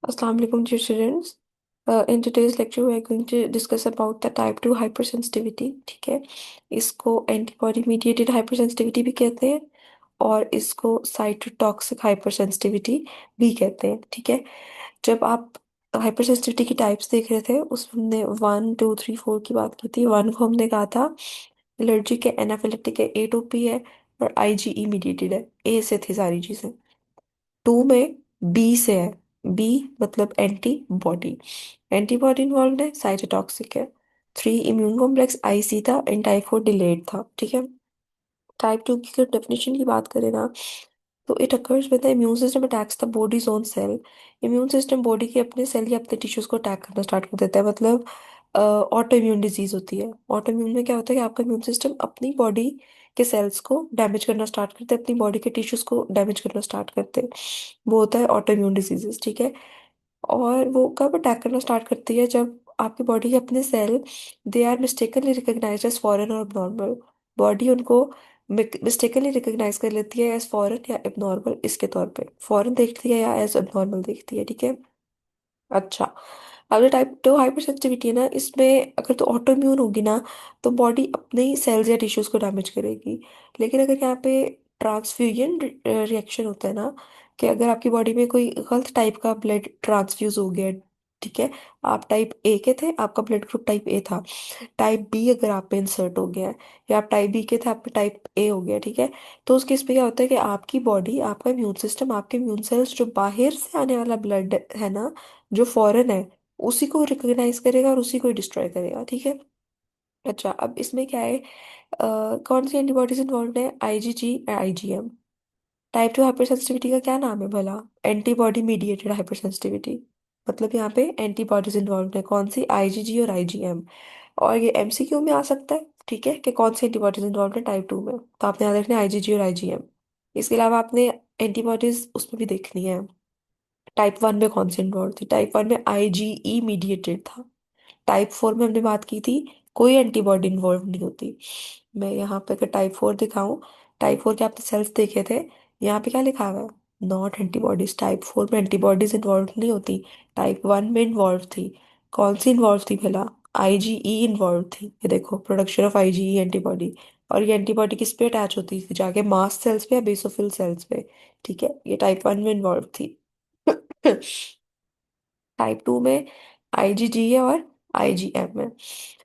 Assalamu alaikum dear students. In today's lecture we are going to discuss about the type 2 hypersensitivity. ठीक है, इसको antibody mediated hypersensitivity भी कहते हैं और इसको साइटोटॉक्सिक हाइपरसेंसिटिविटी भी कहते हैं। ठीक है, जब आप हाइपरसेंसिटिविटी की टाइप्स देख रहे थे उसमें हमने 1 2 3 4 की बात की थी। 1 को हमने कहा था एलर्जिक है, एनाफिलेक्टिक है, एटोपी है और आईजीई मीडिएटेड है। ए से थी सारी चीजें। 2 में बी से है। बी मतलब एंटीबॉडी। एंटीबॉडी इन्वॉल्व है, साइटोटॉक्सिक है। 3 इम्यून कॉम्प्लेक्स आईसी था एंड टाइप 4 डिलेड था। ठीक है, टाइप 2 की अगर डेफिनेशन की बात करें ना, तो it occurs when the immune system attacks the body's own cell. Immune system body के अपने सेल या अपने टिश्यूज को अटैक करना स्टार्ट कर देता है। मतलब ऑटो इम्यून डिजीज होती है। ऑटो इम्यून में क्या होता है कि आपका इम्यून सिस्टम अपनी बॉडी के सेल्स को डैमेज करना स्टार्ट करते हैं, अपनी बॉडी के टिश्यूज को डैमेज करना स्टार्ट करते हैं। वो होता है ऑटो इम्यून डिजीजेस। ठीक है, और वो कब अटैक करना स्टार्ट करती है, जब आपकी बॉडी के अपने cell they are mistakenly recognized as foreign और abnormal। बॉडी उनको मिस्टेकनली रिकॉग्नाइज कर लेती है एज फॉरेन या एबनॉर्मल। इसके तौर पे फॉरेन देखती है या एज एबनॉर्मल देखती है। ठीक है, अच्छा, अब जो टाइप 2 हाइपर सेंसिटिविटी है ना, इसमें अगर तो ऑटो इम्यून होगी ना, तो बॉडी अपने ही सेल्स या टिश्यूज को डैमेज करेगी। लेकिन अगर यहाँ पे ट्रांसफ्यूजन रिएक्शन होता है ना, कि अगर आपकी बॉडी में कोई गलत टाइप का ब्लड ट्रांसफ्यूज हो गया, ठीक है, आप टाइप ए के थे, आपका ब्लड ग्रुप टाइप ए था, टाइप बी अगर आप पे इंसर्ट हो गया है, या आप टाइप बी के थे, आप पे टाइप ए हो गया, ठीक है, तो उस केस पे क्या होता है कि आपकी बॉडी, आपका इम्यून सिस्टम, आपके इम्यून सेल्स जो बाहर से आने वाला ब्लड है ना, जो फॉरेन है, उसी को रिकॉग्नाइज करेगा और उसी को डिस्ट्रॉय करेगा। ठीक है, अच्छा, अब इसमें क्या है, कौन सी एंटीबॉडीज इन्वॉल्व है, आईजीजी आईजीएम। टाइप 2 हाइपरसेंसिटिविटी का क्या नाम है भला, एंटीबॉडी मीडिएटेड हाइपरसेंसिटिविटी। मतलब यहाँ पे एंटीबॉडीज इन्वॉल्व है, कौन सी, आईजीजी और आईजीएम। और ये एमसीक्यू में आ सकता है, ठीक है, कि कौन सी एंटीबॉडीज इन्वॉल्व है टाइप 2 में, तो आपने याद रखना है आईजीजी और आईजीएम। इसके अलावा आपने एंटीबॉडीज उसमें भी देखनी है, टाइप 1 में कौन सी इन्वॉल्व थी। टाइप 1 में आईजीई मीडिएटेड था। टाइप 4 में हमने बात की थी कोई एंटीबॉडी इन्वॉल्व नहीं होती। मैं यहाँ पे अगर टाइप 4 दिखाऊं, टाइप 4 के आपने सेल्स देखे थे, यहाँ पे क्या लिखा हुआ है, नॉट एंटीबॉडीज। टाइप 4 में एंटीबॉडीज इन्वॉल्व नहीं होती, टाइप 1 में इन्वॉल्व थी। कौन सी इन्वॉल्व थी भला, आईजीई इन्वॉल्व थी। ये देखो, प्रोडक्शन ऑफ आईजीई एंटीबॉडी। और ये एंटीबॉडी किस पे अटैच होती थी, जाके मास्ट सेल्स पे या बेसोफिल सेल्स पे। ठीक है, ये टाइप 1 में इन्वॉल्व थी। टाइप 2 में आईजीजी है और आईजीएम है।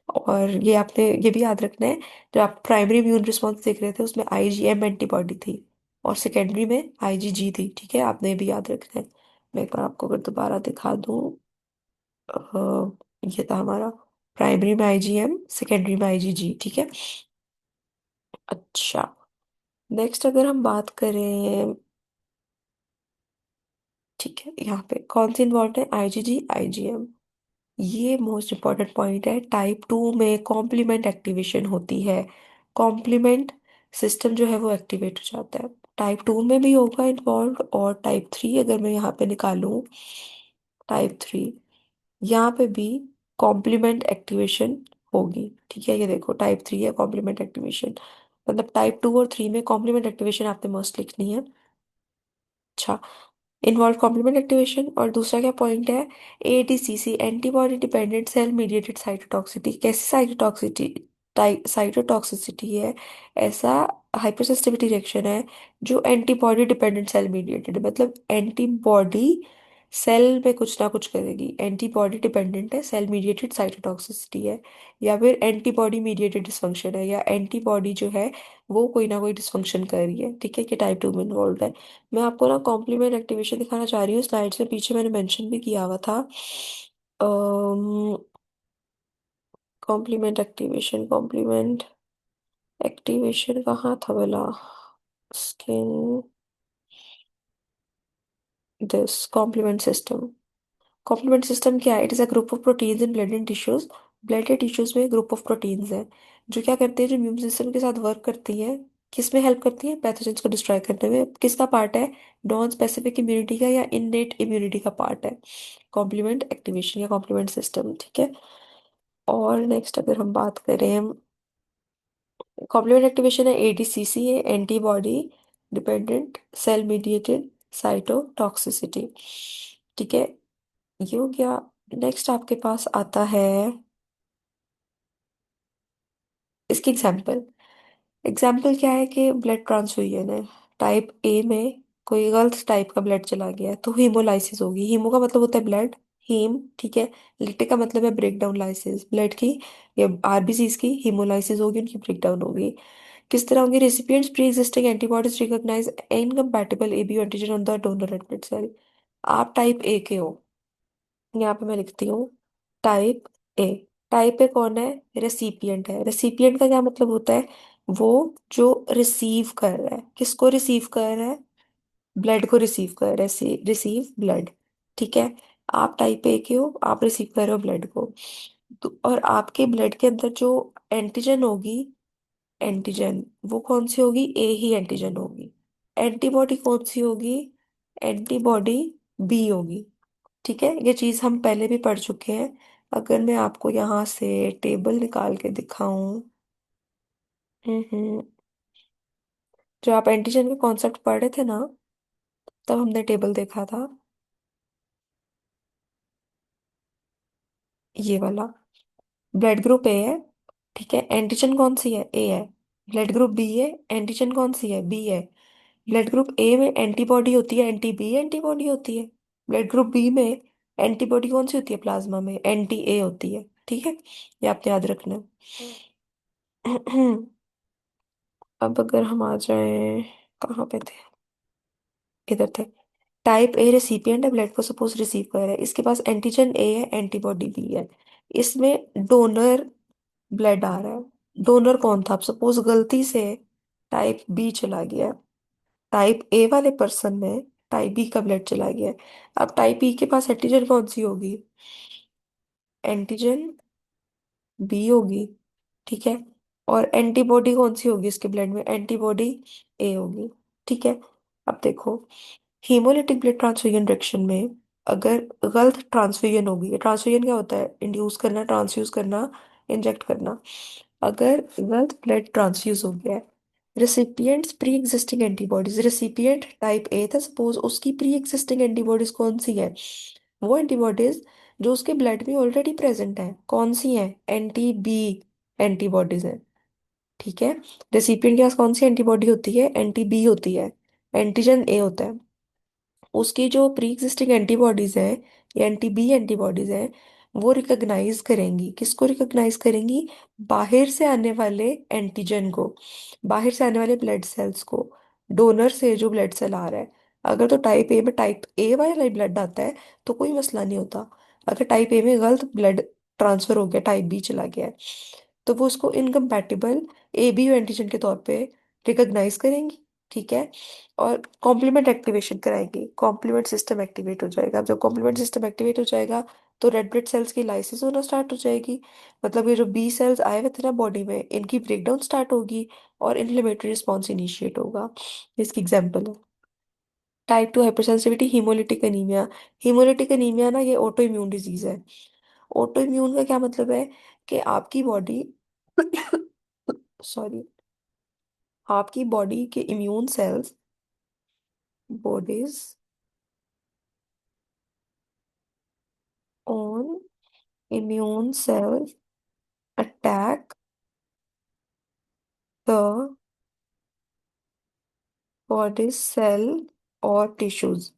और ये आपने ये भी याद रखना है, जब आप प्राइमरी इम्यून रिस्पॉन्स देख रहे थे उसमें आईजीएम एंटीबॉडी थी और सेकेंडरी में आईजीजी थी। ठीक है, आपने ये भी याद रखना है। मैं एक बार आपको अगर दोबारा दिखा दूँ, ये था हमारा, प्राइमरी में आईजीएम, सेकेंडरी में आईजीजी। ठीक है, अच्छा, नेक्स्ट अगर हम बात करें, ठीक है, यहाँ पे कौन सी इन्वॉल्व है, आईजीजी आईजीएम। ये मोस्ट इम्पॉर्टेंट पॉइंट है, टाइप 2 में कॉम्प्लीमेंट एक्टिवेशन होती है। कॉम्प्लीमेंट सिस्टम जो है वो एक्टिवेट हो जाता है, टाइप 2 में भी होगा इन्वॉल्व। और टाइप 3 अगर मैं यहाँ पे निकालूं, टाइप 3, यहाँ पे भी कॉम्प्लीमेंट एक्टिवेशन होगी। ठीक है, ये देखो टाइप 3 है कॉम्प्लीमेंट एक्टिवेशन। मतलब टाइप 2 और 3 में कॉम्प्लीमेंट एक्टिवेशन आपने मस्ट लिखनी है। अच्छा, इन्वॉल्व कॉम्प्लीमेंट एक्टिवेशन। और दूसरा क्या पॉइंट है, ADCC, antibody dependent cell mediated cytotoxicity. कैसी साइटोटॉक्सिटी, साइटोटॉक्सिसिटी है, ऐसा हाइपरसेंसिटिविटी रिएक्शन है जो एंटीबॉडी डिपेंडेंट सेल मीडिएटेड, मतलब एंटीबॉडी सेल में कुछ ना कुछ करेगी। एंटीबॉडी डिपेंडेंट है, सेल मीडिएटेड साइटोटॉक्सिसिटी है, या फिर एंटीबॉडी मीडिएटेड डिसफंक्शन है, या एंटीबॉडी जो है वो कोई ना कोई डिसफंक्शन कर रही है। ठीक है, कि टाइप 2 में इन्वॉल्व है। मैं आपको ना कॉम्प्लीमेंट एक्टिवेशन दिखाना चाह रही हूँ, स्लाइड्स में पीछे मैंने मेंशन भी किया हुआ था। कॉम्प्लीमेंट एक्टिवेशन, कॉम्प्लीमेंट एक्टिवेशन कहाँ था भला, skin, this complement system. Complement system क्या है, it is a group of proteins in blood and tissues. Blood या टिश्यूज में ग्रुप ऑफ प्रोटीन्स है जो क्या करते हैं, जो इम्यून सिस्टम के साथ वर्क करती हैं। किस में हेल्प करती है, पैथोजेंस को डिस्ट्रॉय करने में। किसका पार्ट है, नॉन स्पेसिफिक इम्यूनिटी का या इननेट इम्यूनिटी का पार्ट है कॉम्प्लीमेंट एक्टिवेशन या कॉम्प्लीमेंट सिस्टम। ठीक है, और नेक्स्ट अगर हम बात करें, कॉम्प्लीमेंट एक्टिवेशन है एडीसीसी, है antibody dependent cell mediated cytotoxicity. ठीक है, ये हो गया। नेक्स्ट आपके पास आता है इसकी एग्जाम्पल। एग्जाम्पल क्या है कि ब्लड ट्रांसफ्यूजन है, टाइप ए में कोई गलत टाइप का ब्लड चला गया है तो हीमोलाइसिस होगी। हीमो का मतलब होता है ब्लड, हीम, ठीक है। लिटिक का मतलब है ब्रेक डाउन, लाइसिस ब्लड की या आरबीसीज की हीमोलाइसिस होगी, उनकी ब्रेक डाउन होगी। किस तरह होंगे? Recipients pre existing antibodies recognize incompatible AB antigen on the donor red blood cell. आप टाइप ए के हो, यहाँ पे मैं लिखती हूँ टाइप ए। टाइप ए कौन है? रेसिपिएंट है। रेसिपिएंट का क्या मतलब होता है? वो जो रिसीव कर रहा है। किसको रिसीव कर रहा है? ब्लड को रिसीव कर रहा है, रिसीव ब्लड, ठीक है। आप टाइप ए के हो, आप रिसीव कर रहे हो ब्लड को। तो और आपके ब्लड के अंदर जो एंटीजन होगी, एंटीजन वो कौन सी होगी? ए ही एंटीजन होगी। एंटीबॉडी कौन सी होगी? एंटीबॉडी बी होगी, ठीक है। ये चीज हम पहले भी पढ़ चुके हैं। अगर मैं आपको यहाँ से टेबल निकाल के दिखाऊं, हम्म, जो आप एंटीजन के कॉन्सेप्ट पढ़ रहे थे ना, तब हमने टेबल देखा था, ये वाला। ब्लड ग्रुप ए है, ठीक है। एंटीजन कौन सी है? ए है। ब्लड ग्रुप बी है, एंटीजन कौन सी है? बी है। ब्लड ग्रुप ए में एंटीबॉडी होती है, एंटी बी एंटीबॉडी होती है। ब्लड ग्रुप बी में एंटीबॉडी कौन सी होती है? प्लाज्मा में एंटी ए होती है, ठीक है। ये आपने याद रखना है। अब अगर हम आ जाए, कहाँ पे थे? इधर थे। टाइप ए रेसिपिएंट है, ब्लड को सपोज रिसीव कर रहा है, इसके पास एंटीजन ए है, एंटीबॉडी बी है। इसमें डोनर ब्लड आ रहा है। डोनर कौन था? अब सपोज गलती से टाइप बी चला गया, टाइप ए वाले पर्सन में टाइप बी का ब्लड चला गया। अब टाइप बी के पास एंटीजन कौन सी होगी? एंटीजन बी होगी, ठीक है। और एंटीबॉडी कौन सी होगी इसके ब्लड में? एंटीबॉडी ए होगी, ठीक है। अब देखो, हीमोलिटिक ब्लड ट्रांसफ्यूजन रिएक्शन में अगर गलत ट्रांसफ्यूजन होगी, ट्रांसफ्यूजन क्या होता है? इंड्यूस करना, ट्रांसफ्यूज करना, इंजेक्ट करना। अगर गलत ब्लड ट्रांसफ्यूज हो गया है, recipients pre existing antibodies, recipient type A था सपोज, उसकी प्री एग्जिस्टिंग एंटीबॉडीज कौन सी है? वो एंटीबॉडीज जो उसके ब्लड में ऑलरेडी प्रेजेंट है, कौन सी है? एंटी बी एंटीबॉडीज है, ठीक है। रेसिपिएंट के पास कौन सी एंटीबॉडी होती है? एंटी बी होती है, एंटीजन ए होता है। उसकी जो प्री एग्जिस्टिंग एंटीबॉडीज है या एंटी बी एंटीबॉडीज है, वो रिकॉग्नाइज करेंगी। किसको रिकॉग्नाइज करेंगी? बाहर से आने वाले एंटीजन को, बाहर से आने वाले ब्लड सेल्स को, डोनर से जो ब्लड सेल आ रहा है। अगर तो टाइप ए में टाइप ए वाला ब्लड आता है तो कोई मसला नहीं होता। अगर टाइप ए में गलत ब्लड ट्रांसफर हो गया, टाइप बी चला गया है, तो वो उसको इनकम्पैटिबल ए बी एंटीजन के तौर पे रिकॉग्नाइज करेंगी, ठीक है। और कॉम्प्लीमेंट एक्टिवेशन कराएंगे, कॉम्प्लीमेंट सिस्टम एक्टिवेट हो जाएगा। अब जब कॉम्प्लीमेंट सिस्टम एक्टिवेट हो जाएगा तो रेड ब्लड सेल्स की लाइसिस होना स्टार्ट हो जाएगी। मतलब ये जो बी सेल्स आए हुए थे ना बॉडी में, इनकी ब्रेकडाउन स्टार्ट होगी और इन्फ्लेमेटरी रिस्पॉन्स इनिशिएट होगा। इसकी एग्जाम्पल है type 2 hypersensitivity haemolytic anaemia. Haemolytic anaemia ना, ये ऑटो इम्यून डिजीज है। ऑटो इम्यून का क्या मतलब है? कि आपकी बॉडी सॉरी, आपकी बॉडी के immune cells, bodies own immune cells attack the body cell और टिश्यूज।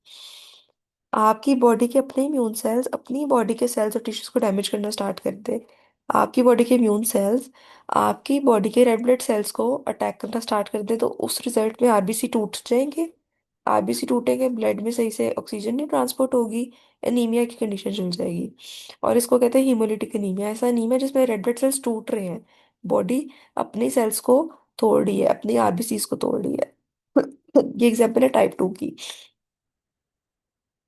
आपकी बॉडी के अपने इम्यून सेल्स अपनी बॉडी के सेल्स और टिश्यूज को डैमेज करना स्टार्ट कर दे। आपकी बॉडी के इम्यून सेल्स आपकी बॉडी के रेड ब्लड सेल्स को अटैक करना स्टार्ट कर दे, तो उस रिजल्ट में आरबीसी टूट जाएंगे। आरबीसी टूटेंगे, ब्लड में सही से ऑक्सीजन नहीं ट्रांसपोर्ट होगी, एनीमिया की कंडीशन चल जाएगी। और इसको कहते हैं हीमोलिटिक एनीमिया। ऐसा एनीमिया जिसमें रेड ब्लड सेल्स टूट रहे हैं, बॉडी अपनी सेल्स को तोड़ रही है, अपनी आरबीसीज को तोड़ रही है। ये एग्जाम्पल है टाइप 2 की।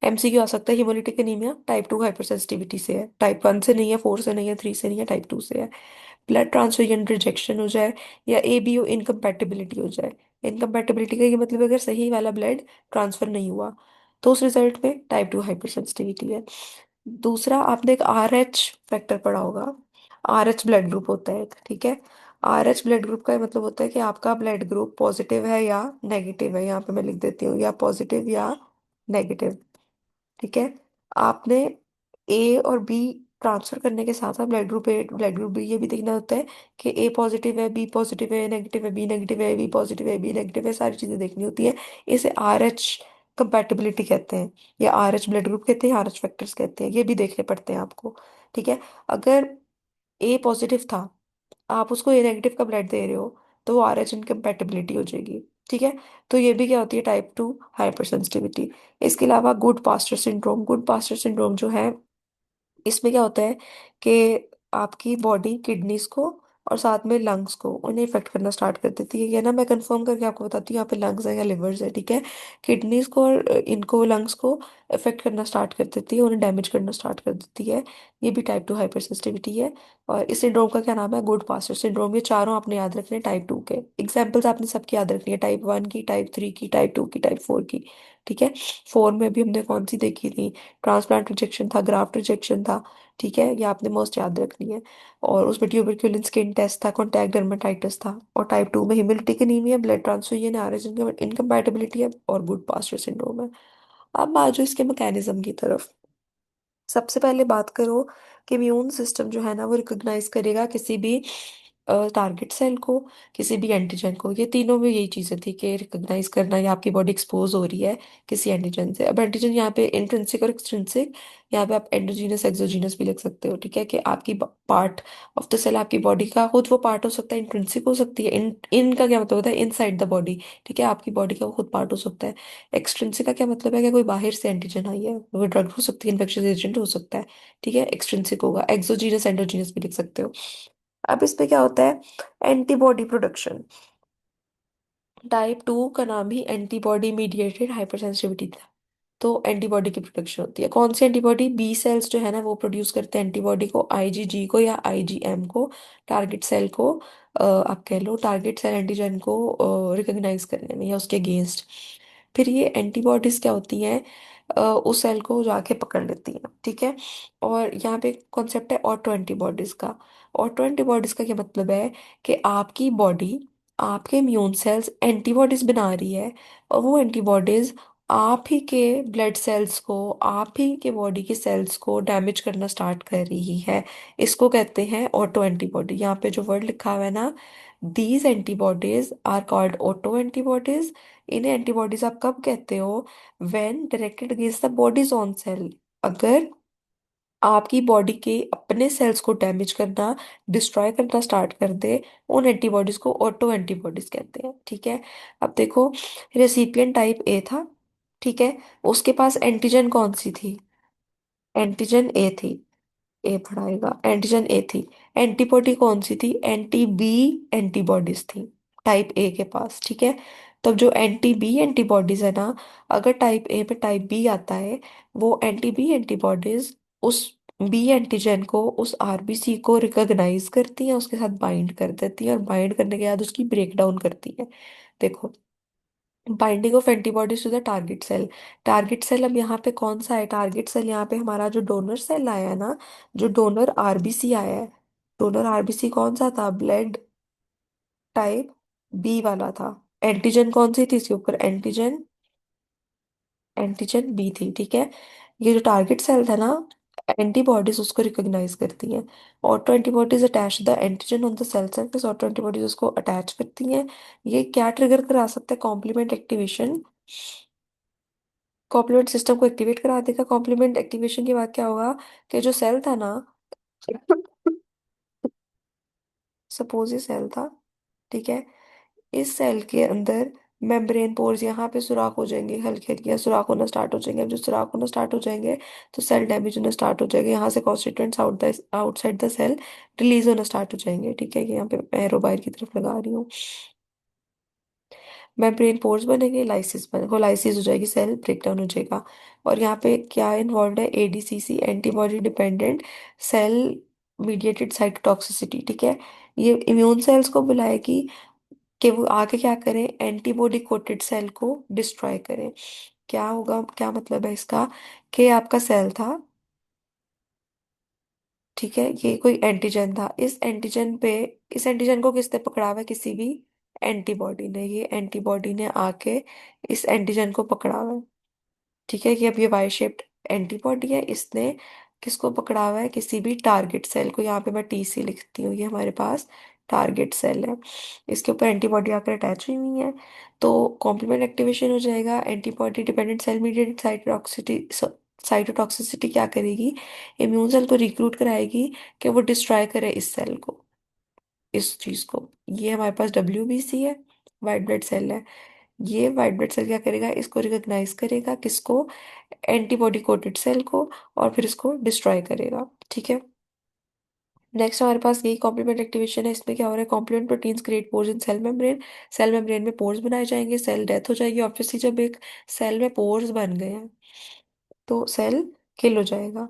एमसीक्यू आ सकता है, हीमोलिटिक एनीमिया टाइप 2 हाइपरसेंसिटिविटी से है, टाइप 1 से नहीं है, 4 से नहीं है, 3 से नहीं है, टाइप 2 से है। ब्लड ट्रांसफ्यूजन रिजेक्शन हो जाए या एबीओ इनकम्पैटिबिलिटी हो जाए। इनकम्पैटिबिलिटी का ये मतलब अगर सही वाला ब्लड ट्रांसफर नहीं हुआ, तो उस रिजल्ट में टाइप 2 हाइपरसेंसिटिविटी है। दूसरा, आपने एक आर एच फैक्टर पढ़ा होगा। आर एच ब्लड ग्रुप होता है एक, ठीक है। आर एच ब्लड ग्रुप का मतलब होता है कि आपका ब्लड ग्रुप पॉजिटिव है या नेगेटिव है। यहाँ पे मैं लिख देती हूँ, या पॉजिटिव या नेगेटिव, ठीक है। आपने ए और बी ट्रांसफर करने के साथ साथ blood group A blood group B ये भी देखना होता है कि ए पॉजिटिव है, बी पॉजिटिव है, नेगेटिव है, बी नेगेटिव है, बी पॉजिटिव है, बी नेगेटिव है, सारी चीजें देखनी होती है। इसे आर एच कंपैटिबिलिटी कहते हैं, या आर एच ब्लड ग्रुप कहते हैं, आर एच फैक्टर्स कहते हैं, ये भी देखने पड़ते हैं आपको। ठीक है। अगर ए पॉजिटिव था, आप उसको ए नेगेटिव का ब्लड दे रहे हो, तो वो आर एच इनकम्पैटिबिलिटी हो जाएगी। ठीक है। तो ये भी क्या होती है, टाइप 2 हाइपर सेंसिटिविटी। इसके अलावा good pastor syndrome, good pastor syndrome जो है, इसमें क्या होता है कि आपकी बॉडी किडनीज को और साथ में लंग्स को उन्हें इफेक्ट करना स्टार्ट कर देती है। ये ना मैं कंफर्म करके आपको बताती हूँ, यहाँ पे लंग्स है या लिवर्स है। ठीक है। किडनीज को और इनको लंग्स को इफेक्ट करना स्टार्ट कर देती है, उन्हें डैमेज करना स्टार्ट कर देती है। ये भी टाइप 2 हाइपर सेंसिटिविटी है। और इस सिंड्रोम का क्या नाम है, गुड पास्टर सिंड्रोम। ये चारों आपने याद रखने टाइप 2 के। एग्जाम्पल्स आपने सबकी याद रखनी है, टाइप 1 की, टाइप 3 की, टाइप 2 की, टाइप 4 की। ठीक है। 4 में भी हमने कौन सी देखी थी, ट्रांसप्लांट रिजेक्शन था, ग्राफ्ट रिजेक्शन था। ठीक है, ये आपने मोस्ट याद रखनी है। और उसमें ट्यूबरक्यूलिन स्किन टेस्ट था, कॉन्टैक्ट डर्मेटाइटिस था। और टाइप 2 में haemolytic anaemia, blood transfusion, RH incompatibility है, और गुड पास्चर सिंड्रोम है। अब आ जाओ इसके मैकेनिज्म की तरफ। सबसे पहले बात करो कि इम्यून सिस्टम जो है ना, वो रिकॉग्नाइज करेगा किसी भी टारगेट सेल को, किसी भी एंटीजन को। ये तीनों में यही चीजें थी कि रिकॉग्नाइज करना या आपकी बॉडी एक्सपोज हो रही है किसी एंटीजन से। अब एंटीजन यहाँ पे इंट्रिंसिक और एक्सट्रिंसिक, यहाँ पे आप एंडोजीनस एक्सोजीनस भी लिख सकते हो। ठीक है, कि आपकी पार्ट ऑफ द सेल आपकी बॉडी का खुद वो पार्ट हो सकता है, इंट्रिंसिक हो सकती है। इनका क्या मतलब होता है, इनसाइड द बॉडी। ठीक है, आपकी बॉडी का वो खुद पार्ट हो सकता है। एक्सट्रिंसिक का क्या मतलब है, कि कोई बाहर से एंटीजन आई है, वो ड्रग हो सकती है, इन्फेक्शियस एजेंट हो सकता है। ठीक है, एक्सट्रिंसिक होगा। एक्सोजीनस एंडोजीनस भी लिख सकते हो। अब इसमें क्या होता है, एंटीबॉडी प्रोडक्शन। टाइप 2 का नाम ही एंटीबॉडी मीडिएटेड हाइपरसेंसिटिविटी था। तो एंटीबॉडी की प्रोडक्शन होती है। कौन सी एंटीबॉडी, बी सेल्स जो है ना, वो प्रोड्यूस करते हैं एंटीबॉडी को, आईजीजी को या आईजीएम को, टारगेट सेल को। आप कह लो टारगेट सेल एंटीजन को रिकॉग्नाइज करने में या उसके अगेंस्ट। फिर ये एंटीबॉडीज क्या होती हैं, उस सेल को जाके पकड़ लेती हैं। ठीक है। और यहाँ पे कॉन्सेप्ट है ऑटो एंटीबॉडीज का। ऑटो एंटीबॉडीज का क्या मतलब है, कि आपकी बॉडी, आपके इम्यून सेल्स एंटीबॉडीज बना रही है, और वो एंटीबॉडीज आप ही के ब्लड सेल्स को, आप ही के बॉडी के सेल्स को डैमेज करना स्टार्ट कर रही है। इसको कहते हैं ऑटो एंटीबॉडी। यहाँ पे जो वर्ड लिखा हुआ है ना, these antibodies are called auto antibodies. इन्हें एंटीबॉडीज आप कब कहते हो, when directed against the body's own cell. अगर आपकी बॉडी के अपने सेल्स को डैमेज करना, डिस्ट्रॉय करना स्टार्ट कर दे, उन एंटीबॉडीज को ऑटो एंटीबॉडीज कहते हैं। ठीक है। अब देखो, रेसिपिएंट टाइप ए था। ठीक है। उसके पास एंटीजन कौन सी थी, एंटीजन ए थी। ए पढ़ाएगा, एंटीजन ए थी। एंटीबॉडी कौन सी थी, एंटी बी एंटीबॉडीज थी टाइप ए के पास। ठीक है। तब जो एंटी बी एंटीबॉडीज है ना, अगर टाइप ए में टाइप बी आता है, वो एंटी बी एंटीबॉडीज उस बी एंटीजन को, उस आरबीसी को रिकॉग्नाइज करती हैं, उसके साथ बाइंड कर देती हैं, और बाइंड करने के बाद उसकी ब्रेक डाउन करती हैं। देखो, binding of antibodies to the target cell. Target cell अब यहाँ पे कौन सा है, टारगेट सेल यहाँ पे हमारा जो डोनर सेल आया है ना, जो डोनर आरबीसी आया है, डोनर आरबीसी कौन सा था, ब्लड टाइप बी वाला था। एंटीजन कौन सी थी इसके ऊपर, एंटीजन, एंटीजन बी थी। ठीक है। ये जो टारगेट सेल था ना, एंटीबॉडीज उसको रिकॉग्नाइज करती हैं। Auto antibodies attach the antigen on the cell surface, auto antibodies उसको अटैच करती हैं। ये क्या ट्रिगर करा सकता है, कॉम्प्लीमेंट एक्टिवेशन। कॉम्प्लीमेंट सिस्टम को एक्टिवेट करा देगा। कॉम्प्लीमेंट एक्टिवेशन के बाद क्या होगा, कि जो सेल था ना, सपोज ये सेल था। ठीक है। इस सेल के अंदर मेम्ब्रेन पोर्स, यहाँ पे सुराख हो जाएंगे, हल्के हल्के सुराख होना स्टार्ट हो जाएंगे। अब जो सुराख होना स्टार्ट हो जाएंगे, तो सेल डैमेज होना स्टार्ट हो जाएगा। यहाँ से constituents outside the cell release होना स्टार्ट हो जाएंगे। ठीक है, कि यहाँ पे मैं एरो बाहर की तरफ लगा रही हूँ। मेम्ब्रेन पोर्स बनेंगे, लाइसिस बने, वो लाइसिस हो जाएगी, सेल ब्रेकडाउन हो जाएगा। और यहाँ पे क्या इन्वॉल्व है, ADCC, antibody dependent cell mediated cytotoxicity. ठीक है। ये इम्यून सेल्स को बुलाएगी कि वो आगे क्या करें, एंटीबॉडी कोटेड सेल को डिस्ट्रॉय करें। क्या होगा, क्या मतलब है इसका, कि आपका सेल था। ठीक है, ये कोई एंटीजन था, इस एंटीजन को किसने पकड़ा हुआ है, किसी भी एंटीबॉडी ने, ये एंटीबॉडी ने आके इस एंटीजन को पकड़ा हुआ है। ठीक है, कि अब ये वाई शेप्ड एंटीबॉडी है, इसने किसको पकड़ा हुआ है, किसी भी टारगेट सेल को। यहाँ पे मैं TC लिखती हूँ, ये हमारे पास टारगेट सेल है, इसके ऊपर एंटीबॉडी आकर अटैच हुई हुई है। तो कॉम्प्लीमेंट एक्टिवेशन हो जाएगा। Antibody dependent cell mediated cytotoxicity क्या करेगी, इम्यून सेल को रिक्रूट कराएगी कि वो डिस्ट्रॉय करे इस सेल को, इस चीज को। ये हमारे पास WBC है, वाइट ब्लड सेल है। ये वाइट ब्लड सेल क्या करेगा, इसको रिकॉग्नाइज करेगा, किसको, एंटीबॉडी कोटेड सेल को, और फिर इसको डिस्ट्रॉय करेगा। ठीक है। नेक्स्ट हमारे पास यही कॉम्प्लीमेंट एक्टिवेशन है। इसमें क्या हो रहा है, कॉम्प्लीमेंट प्रोटीन्स क्रिएट पोर्स इन सेल मेम्ब्रेन। सेल मेम्ब्रेन में पोर्स बनाए जाएंगे, सेल डेथ हो जाएगी ऑब्वियसली। जब एक सेल में पोर्स बन गए हैं तो सेल किल हो जाएगा।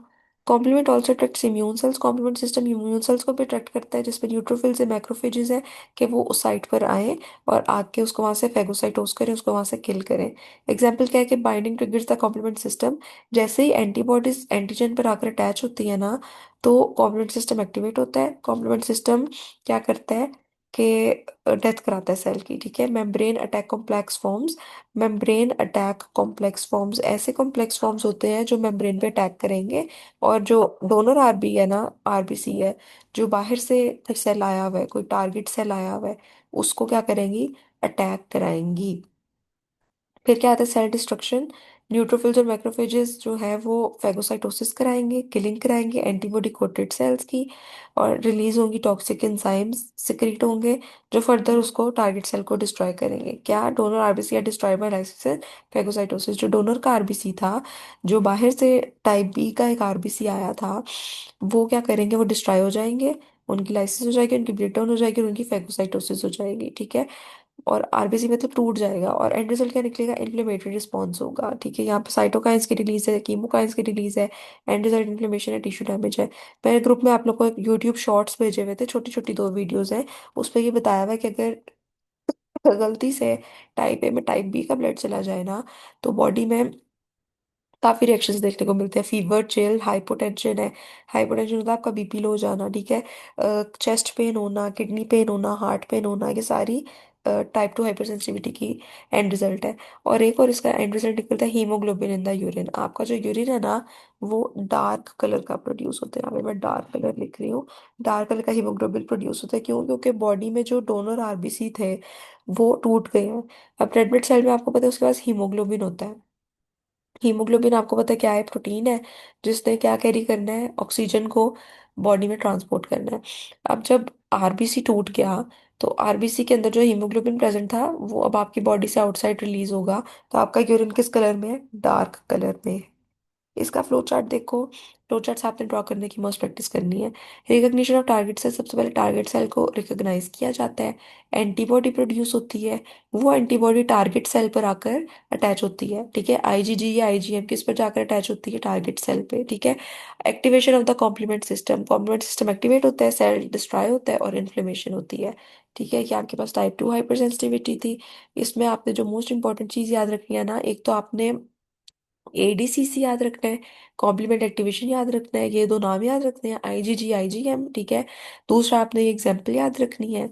Complement also attracts immune cells. Complement system immune cells को भी अट्रैक्ट करता है, जिसमें न्यूट्रोफिल्स से मैक्रोफेजेस है, कि वो उस साइट पर आए और आके उसको वहां से फेगोसाइटोस करें, उसको वहां से किल करें। एग्जाम्पल क्या है कि binding triggers the complement system. जैसे ही एंटीबॉडीज एंटीजन पर आकर अटैच होती है ना, तो कॉम्प्लीमेंट सिस्टम एक्टिवेट होता है। कॉम्प्लीमेंट सिस्टम क्या करता है कि डेथ कराता है सेल की। ठीक है। Membrane attack complex forms. Membrane attack complex forms ऐसे कॉम्प्लेक्स फॉर्म्स होते हैं जो मेम्ब्रेन पे अटैक करेंगे। और जो डोनर आरबी है ना, RBC है, जो बाहर से सेल आया हुआ है, कोई टारगेट सेल आया हुआ है, उसको क्या करेंगी, अटैक कराएंगी। फिर क्या आता है, सेल डिस्ट्रक्शन। न्यूट्रोफिल्स और मैक्रोफेजेस जो है वो फेगोसाइटोसिस कराएंगे, किलिंग कराएंगे एंटीबॉडी कोटेड सेल्स की, और रिलीज होंगी टॉक्सिक एंजाइम्स, सिक्रीट होंगे, जो फर्दर उसको टारगेट सेल को डिस्ट्रॉय करेंगे। क्या, डोनर RBC या डिस्ट्रॉय बाय लाइसिस फेगोसाइटोसिस। जो डोनर का RBC था, जो बाहर से टाइप B का एक RBC आया था, वो क्या करेंगे, वो डिस्ट्रॉय हो जाएंगे, उनकी लाइसिस हो जाएगी, उनकी ब्रेकडाउन हो जाएगी, और उनकी फेगोसाइटोसिस हो जाएगी। ठीक है। और RBC मतलब टूट जाएगा, और एंड रिजल्ट क्या निकलेगा, इन्फ्लेमेटरी रिस्पॉन्स होगा। ठीक है। यहाँ पे साइटोकाइंस की रिलीज है, कीमोकाइंस की रिलीज है, एंड रिजल्ट इन्फ्लेमेशन है, टिश्यू डैमेज है। मैंने ग्रुप में आप लोग को यूट्यूब शॉर्ट्स भेजे हुए थे, छोटी छोटी 2 वीडियोस हैं, उस पर ये बताया हुआ है कि अगर गलती से टाइप A में टाइप B का ब्लड चला जाए ना, तो बॉडी में काफी रिएक्शंस देखने को मिलते हैं। फीवर, चिल, हाइपोटेंशन है। हाइपोटेंशन होता है आपका BP लो हो जाना। ठीक है। चेस्ट पेन होना, किडनी पेन होना, हार्ट पेन होना, ये सारी टाइप 2 हाइपर सेंसिटिविटी की एंड रिजल्ट है। और एक और इसका एंड रिजल्ट निकलता है हीमोग्लोबिन इन द यूरिन। आपका जो यूरिन है ना, वो डार्क कलर का प्रोड्यूस होता है। यहाँ पे मैं डार्क कलर लिख रही हूँ। डार्क कलर का हीमोग्लोबिन प्रोड्यूस होता है। क्यों? क्योंकि बॉडी में जो डोनर RBC थे वो टूट गए हैं। अब रेड ब्लड सेल में आपको पता है उसके पास हीमोग्लोबिन होता है। हीमोग्लोबिन आपको पता है क्या है, प्रोटीन है, जिसने क्या कैरी करना है, ऑक्सीजन को बॉडी में ट्रांसपोर्ट करना है। अब जब RBC टूट गया, तो RBC के अंदर जो हीमोग्लोबिन प्रेजेंट था वो अब आपकी बॉडी से आउटसाइड रिलीज होगा। तो आपका यूरिन किस कलर में है, डार्क कलर में है। इसका फ्लो चार्ट देखो। फ्लो चार्ट आपने ड्रॉ करने की मस्ट प्रैक्टिस करनी है। रिकग्निशन ऑफ टारगेट सेल, सबसे पहले टारगेट सेल को रिकॉग्नाइज किया जाता है, एंटीबॉडी प्रोड्यूस होती है, वो एंटीबॉडी टारगेट सेल पर आकर अटैच होती है। ठीक है। IgG या IgM किस पर जाकर अटैच होती है, टारगेट सेल पे। ठीक है। Activation of the complement system, complement system activate होता है, सेल डिस्ट्रॉय होता है, और इन्फ्लेमेशन होती है। ठीक है। कि आपके पास टाइप 2 हाइपर सेंसिटिविटी थी। इसमें आपने जो मोस्ट इंपॉर्टेंट चीज याद रखनी है ना, एक तो आपने ADCC याद रखना है, कॉम्प्लीमेंट एक्टिवेशन याद रखना है, ये 2 नाम याद रखने हैं, IgG IgM। ठीक है। दूसरा आपने ये एग्जाम्पल याद रखनी है,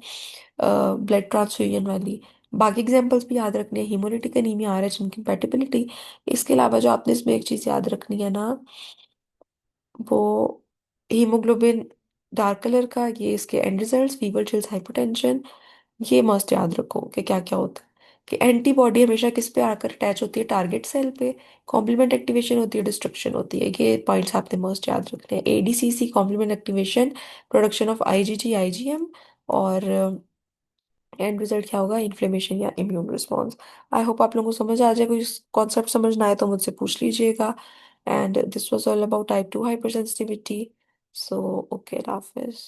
ब्लड ट्रांसफ्यूजन वाली। बाकी एग्जाम्पल्स भी याद रखने हैं, हीमोलिटिक एनीमिया, RH इनकम्पैटिबिलिटी। इसके अलावा जो आपने इसमें एक चीज याद रखनी है ना, वो हीमोग्लोबिन डार्क कलर का, ये इसके and results, fever, chills, hypotension. ये मस्ट याद रखो कि क्या क्या होता है। कि एंटीबॉडी हमेशा किस पे आकर अटैच होती है, टारगेट सेल पे। कॉम्प्लीमेंट एक्टिवेशन होती है, डिस्ट्रक्शन होती है। ये पॉइंट्स आपने मस्ट याद रखने हैं। ADCC complement activation, production of IgG IgM, और एंड रिजल्ट क्या होगा, इन्फ्लेमेशन या इम्यून रिस्पॉन्स। आई होप आप लोगों को समझ आ जाए। कोई कॉन्सेप्ट समझ ना आए तो मुझसे पूछ लीजिएगा। And this was all about type 2 hyper sensitivity. So okay, Hafiz.